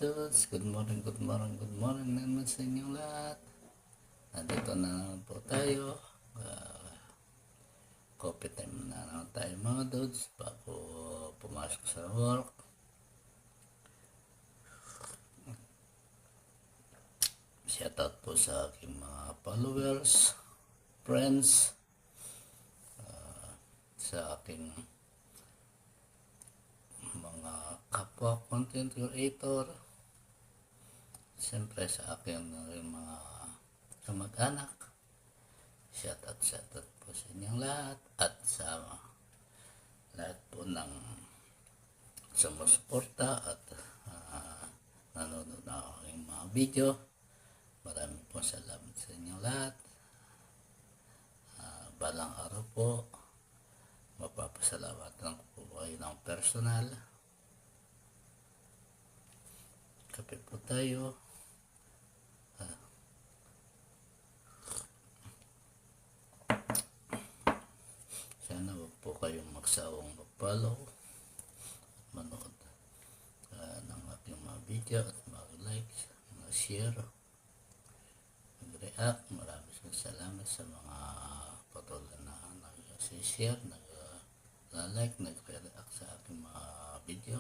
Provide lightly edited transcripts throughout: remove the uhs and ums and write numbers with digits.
dudes, good morning, good morning, good morning naman sa inyong lahat. Nandito na naman po tayo. Coffee time na naman tayo mga dudes bago pumasok sa work. Shoutout po sa aking mga followers, friends, sa aking mga kapwa content creator, siyempre sa aking mga kamag-anak. Shoutout po sa inyong lahat at sa lahat po ng sumusuporta at nanonood na aking mga video. Maraming po salamat sa inyong lahat. Balang araw po, mapapasalamatan ko po kayo ng personal. Kape po tayo. Sana wag po kayong magsawang mag-follow at manood ng aking mga video at mag-like, mag-share, mag-react. Maraming salamat sa mga patuloy na nag-share, nag-like, nag-react sa aking mga video.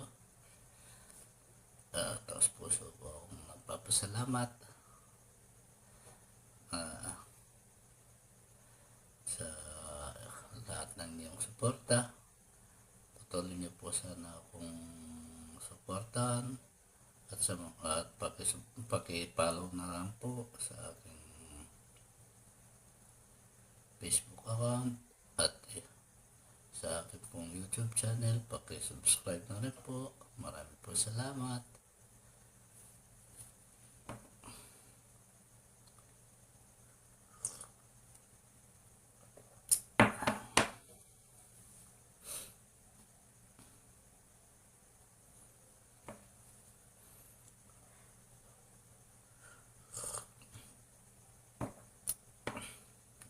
Taos puso po akong nagpapasalamat sa lahat ng iyong suporta. Patuloy niyo po sana akong suportahan at sa mga paki-follow na lang po sa aking Facebook account at sa aking pong YouTube channel. Paki-subscribe na rin po. Maraming po salamat.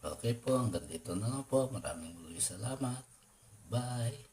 Okay po, hanggang dito na lang po. Maraming salamat. Bye.